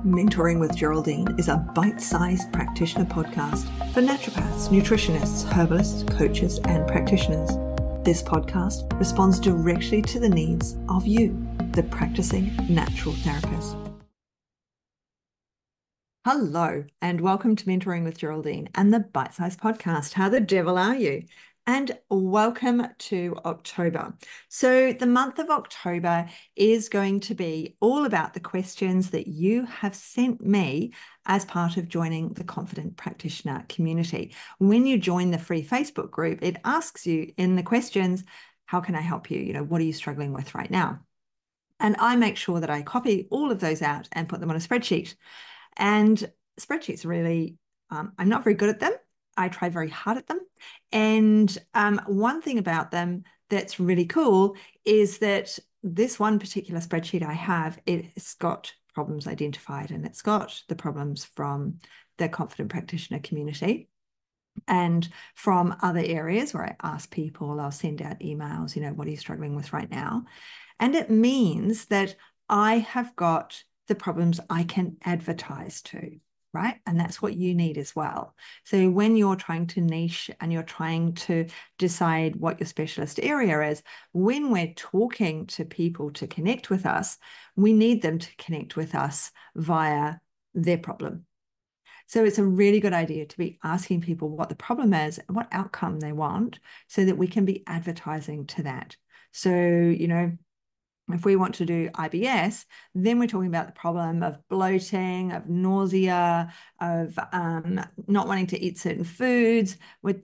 Mentoring with Geraldine is a bite-sized practitioner podcast for naturopaths, nutritionists, herbalists, coaches, and practitioners. This podcast responds directly to the needs of you, the practicing natural therapist. Hello, and welcome to Mentoring with Geraldine and the bite-sized podcast. How the devil are you? And welcome to October. So the month of October is going to be all about the questions that you have sent me as part of joining the Confident Practitioner Community. When you join the free Facebook group, it asks you in the questions, how can I help you? What are you struggling with right now? And I make sure that I copy all of those out and put them on a spreadsheet. And spreadsheets really, I'm not very good at them. I try very hard at them. And one thing about them that's really cool is that this one particular spreadsheet I have, it's got problems identified, and it's got the problems from the Confident Practitioner Community and from other areas where I ask people, I'll send out emails, what are you struggling with right now? And it means that I have got the problems I can advertise to. Right? And that's what you need as well. So when you're trying to niche and you're trying to decide what your specialist area is, when we're talking to people to connect with us, we need them to connect with us via their problem. So it's a really good idea to be asking people what the problem is and what outcome they want so that we can be advertising to that. So, if we want to do IBS, then we're talking about the problem of bloating, of nausea, of not wanting to eat certain foods.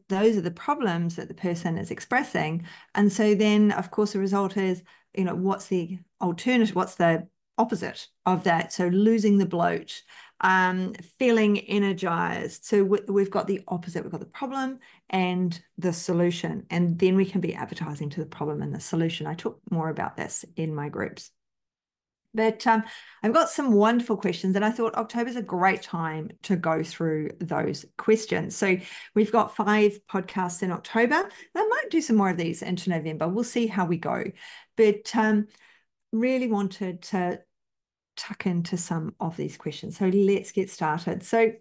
Those are the problems that the person is expressing. And so then, of course, the result is, what's the alternative? What's the opposite of that? So losing the bloat, feeling energized. So we've got the opposite. We've got the problem and the solution, and then we can be advertising to the problem and the solution. I talk more about this in my groups. But I've got some wonderful questions, and I thought October is a great time to go through those questions. So we've got 5 podcasts in October. I might do some more of these into November. We'll see how we go. But really wanted to tuck into some of these questions. So let's get started. So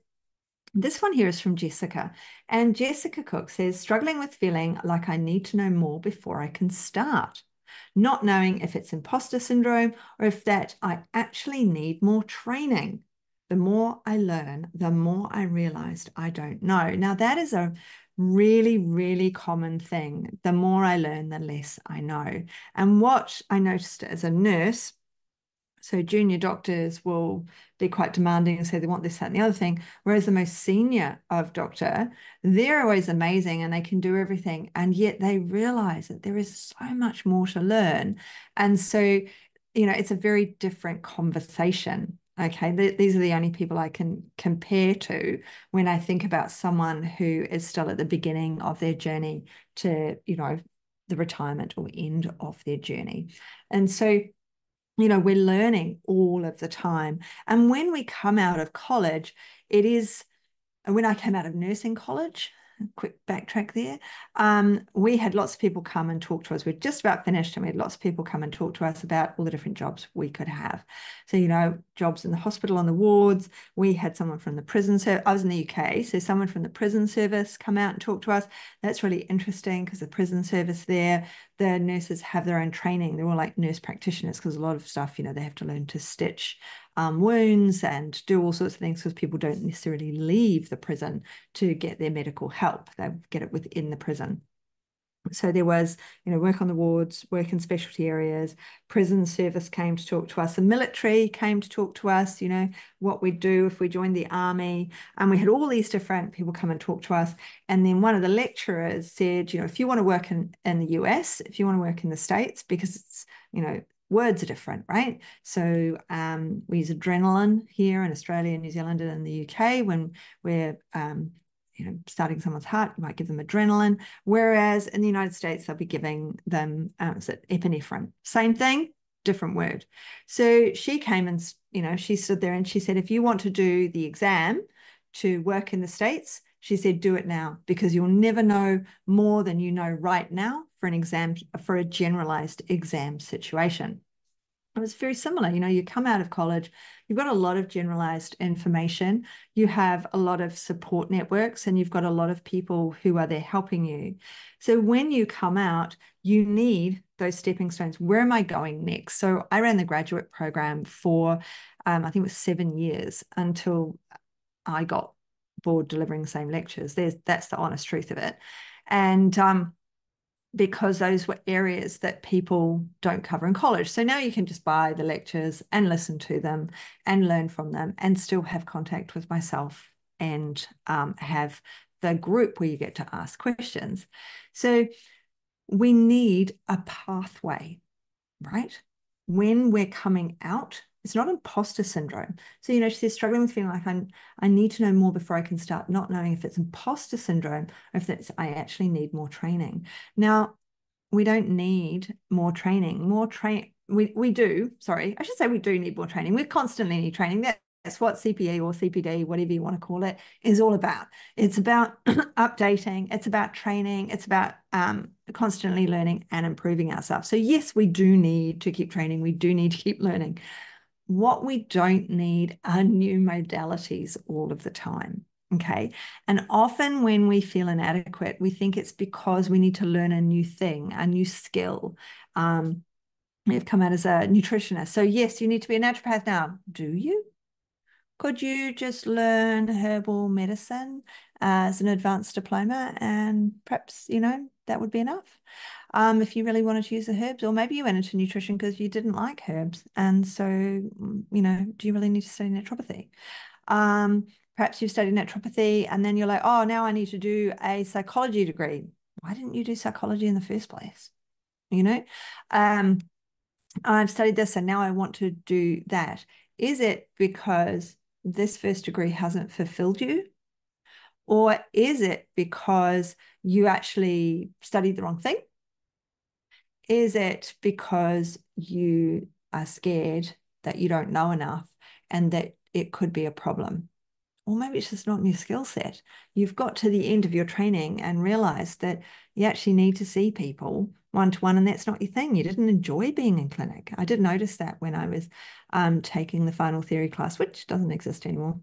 this one here is from Jessica, and Jessica Cook says, struggling with feeling like I need to know more before I can start, not knowing if it's imposter syndrome or if that I actually need more training. The more I learn, the more I realized I don't know. Now that is a really, really common thing. The more I learn, the less I know. And what I noticed as a nurse, so junior doctors will be quite demanding and say they want this, that, and the other thing. Whereas the most senior of doctor, they're always amazing and they can do everything. And yet they realize that there is so much more to learn. And so, it's a very different conversation. Okay, these are the only people I can compare to when I think about someone who is still at the beginning of their journey to, the retirement or end of their journey. And so, we're learning all of the time. And when we come out of college, when I came out of nursing college, quick backtrack there, we had lots of people come and talk to us. We're just about finished, and we had lots of people come and talk to us about all the different jobs we could have. So, jobs in the hospital on the wards. We had someone from the prison service. I was in the UK, so someone from the prison service come out and talk to us. That's really interesting because the prison service there, the nurses have their own training. They're all like nurse practitioners because a lot of stuff, they have to learn to stitch wounds and do all sorts of things because people don't necessarily leave the prison to get their medical help. They get it within the prison. So there was, work on the wards, work in specialty areas, prison service came to talk to us, the military came to talk to us, what we'd do if we joined the army. And we had all these different people come and talk to us. And then one of the lecturers said, if you want to work in the US, if you want to work in the States, because it's, words are different, right? So we use adrenaline here in Australia, New Zealand, and in the UK when we're starting someone's heart, you might give them adrenaline. Whereas in the United States, they'll be giving them epinephrine. Same thing, different word. So she came and, she stood there and she said, if you want to do the exam to work in the States, she said, do it now, because you'll never know more than you know right now for an exam, for a generalized exam situation. it was very similar. You come out of college, you've got a lot of generalized information, you have a lot of support networks, and you've got a lot of people who are there helping you. So when you come out, you need those stepping stones. Where am I going next? So I ran the graduate program for, I think it was 7 years, until I got bored delivering the same lectures. That's the honest truth of it. And because those were areas that people don't cover in college. So now you can just buy the lectures and listen to them and learn from them and still have contact with myself and have the group where you get to ask questions. So we need a pathway, right? When we're coming out, it's not imposter syndrome. So, she says, struggling with feeling like I need to know more before I can start, not knowing if it's imposter syndrome or if it's I actually need more training. Now, we don't need more training. We do, sorry, I should say we do need more training. We constantly need training. That's what CPE or CPD, whatever you want to call it, is all about. It's about updating. It's about training. It's about constantly learning and improving ourselves. So yes, we do need to keep training. We do need to keep learning. What we don't need are new modalities all of the time. Okay. And often when we feel inadequate, we think it's because we need to learn a new thing, a new skill. I've come out as a nutritionist. So yes, you need to be a naturopath now. Do you? Could you just learn herbal medicine as an advanced diploma, and perhaps, that would be enough? If you really wanted to use the herbs, or maybe you went into nutrition because you didn't like herbs. And so, do you really need to study naturopathy? Perhaps you've studied naturopathy and then you're like, oh, now I need to do a psychology degree. Why didn't you do psychology in the first place? I've studied this and now I want to do that. Is it because this first degree hasn't fulfilled you? Or is it because you actually studied the wrong thing? Is it because you are scared that you don't know enough and that it could be a problem? Or maybe it's just not in your skill set. You've got to the end of your training and realized that you actually need to see people one-to-one, and that's not your thing. You didn't enjoy being in clinic. I did notice that when I was taking the final theory class, which doesn't exist anymore.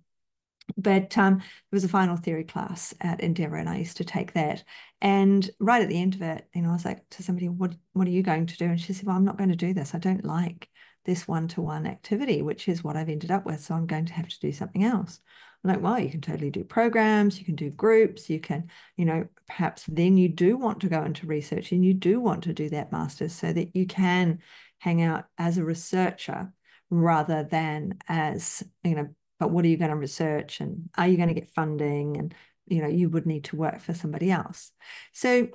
But there was a final theory class at Endeavour, and I used to take that. And right at the end of it, I was like to somebody, what are you going to do? And she said, well, I'm not going to do this. I don't like this one-to-one activity, which is what I've ended up with. So I'm going to have to do something else. I'm like, well, you can totally do programs, you can do groups, you can, perhaps then you do want to go into research and you do want to do that master's so that you can hang out as a researcher rather than as, but what are you going to research, and are you going to get funding? And, you would need to work for somebody else. So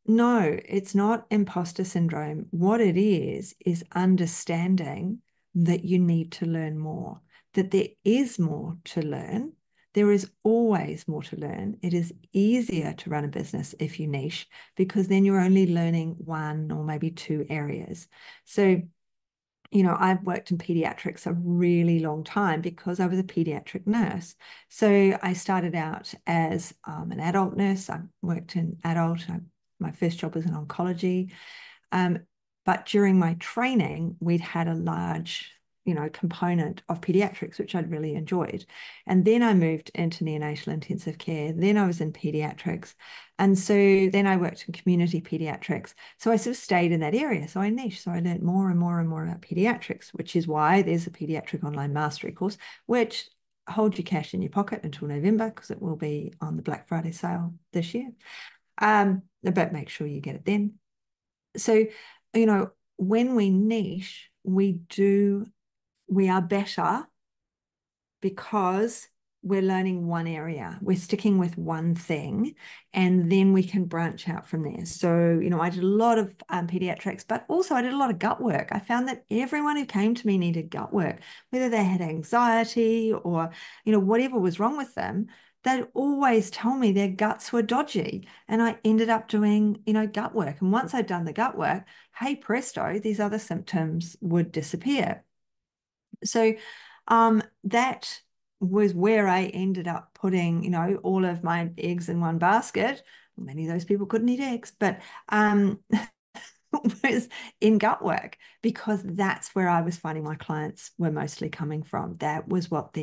no, it's not imposter syndrome. What it is understanding that you need to learn more, that there is more to learn. There is always more to learn. It is easier to run a business if you niche, because then you're only learning one or maybe two areas. So I've worked in pediatrics a really long time because I was a pediatric nurse. So I started out as an adult nurse. I worked in adult. My first job was in oncology. But during my training, we'd had a large, component of pediatrics, which I'd really enjoyed. And then I moved into neonatal intensive care. Then I was in pediatrics. And so then I worked in community pediatrics. So I sort of stayed in that area. So I niched. So I learned more and more and more about pediatrics, which is why there's a pediatric online mastery course, which hold your cash in your pocket until November, because it will be on the Black Friday sale this year. But make sure you get it then. So, when we niche, we are better because we're learning one area. We're sticking with one thing, and then we can branch out from there. So, I did a lot of pediatrics, but also I did a lot of gut work. I found that everyone who came to me needed gut work, whether they had anxiety or, whatever was wrong with them. They'd always tell me their guts were dodgy. And I ended up doing, gut work. And once I'd done the gut work, hey, presto, these other symptoms would disappear. So that was where I ended up putting, all of my eggs in one basket. Many of those people couldn't eat eggs, but was in gut work, because that's where I was finding my clients were mostly coming from. That was what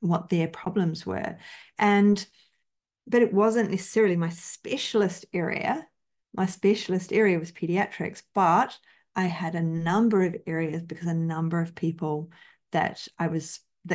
what their problems were. But it wasn't necessarily my specialist area. My specialist area was pediatrics, but I had a number of areas because a number of people that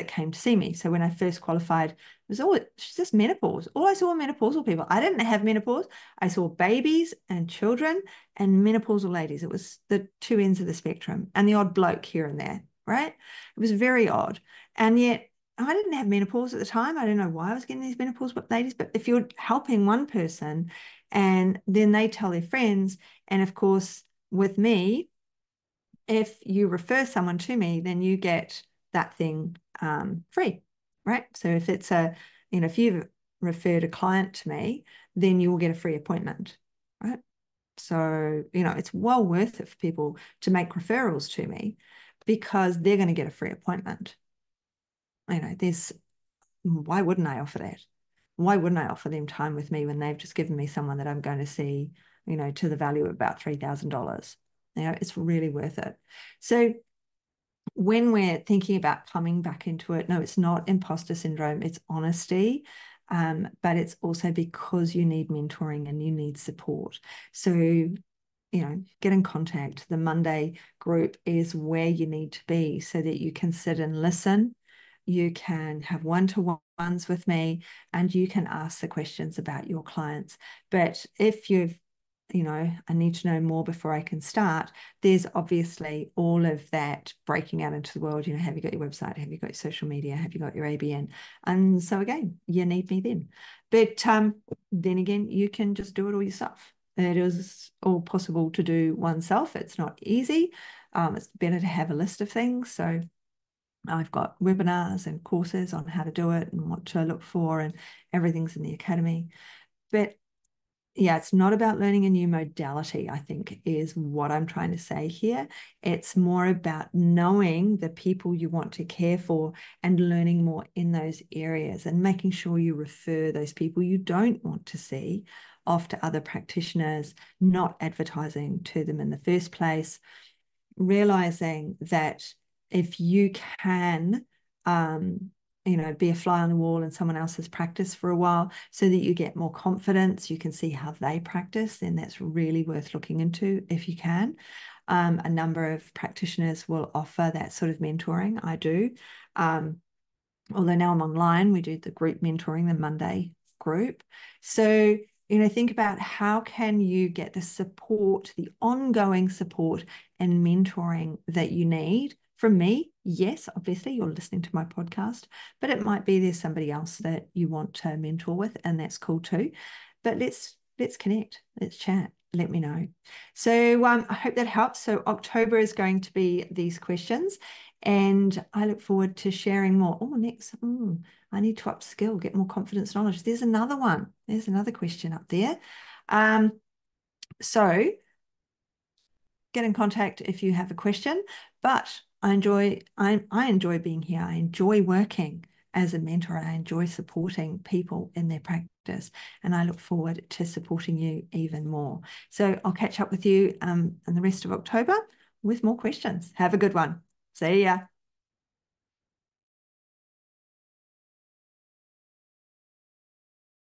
came to see me. So when I first qualified, it was all just menopause. All I saw were menopausal people. I didn't have menopause. I saw babies and children and menopausal ladies. It was the two ends of the spectrum, and the odd bloke here and there, right? It was very odd. And yet I didn't have menopause at the time. I don't know why I was getting these menopause ladies, but if you're helping one person and then they tell their friends, and of course, with me, if you refer someone to me, then you get that thing free, right? So if you've referred a client to me, then you will get a free appointment, right? So, it's well worth it for people to make referrals to me because they're going to get a free appointment. Why wouldn't I offer that? Why wouldn't I offer them time with me when they've just given me someone that I'm going to see, to the value of about $3,000? It's really worth it. So when we're thinking about coming back into it, no, it's not imposter syndrome, it's honesty. But it's also because you need mentoring and you need support. So get in contact. The Monday group is where you need to be so that you can sit and listen. You can have one-to-ones with me, and you can ask the questions about your clients. But if I need to know more before I can start, there's obviously all of that breaking out into the world. Have you got your website? Have you got your social media? Have you got your ABN? And so again, you need me then. But then again, you can just do it all yourself. It is all possible to do oneself. It's not easy. It's better to have a list of things. So I've got webinars and courses on how to do it and what to look for, and everything's in the academy. But yeah, it's not about learning a new modality, I think, is what I'm trying to say here. It's more about knowing the people you want to care for and learning more in those areas and making sure you refer those people you don't want to see off to other practitioners, not advertising to them in the first place, realizing that if you can be a fly on the wall in someone else's practice for a while so that you get more confidence, you can see how they practice, then that's really worth looking into if you can. A number of practitioners will offer that sort of mentoring. I do. Although now I'm online, we do the group mentoring, the Monday group. So, think about how can you get the support, the ongoing support and mentoring that you need from me. Yes, obviously you're listening to my podcast, but it might be there's somebody else that you want to mentor with, and that's cool too. But let's connect, let's chat. Let me know. So I hope that helps. So October is going to be these questions, and I look forward to sharing more. Oh, next, I need to upskill, get more confidence knowledge. There's another one. There's another question up there. So get in contact if you have a question, but I enjoy being here. I enjoy working as a mentor. I enjoy supporting people in their practice, and I look forward to supporting you even more. So I'll catch up with you in the rest of October with more questions. Have a good one. See ya.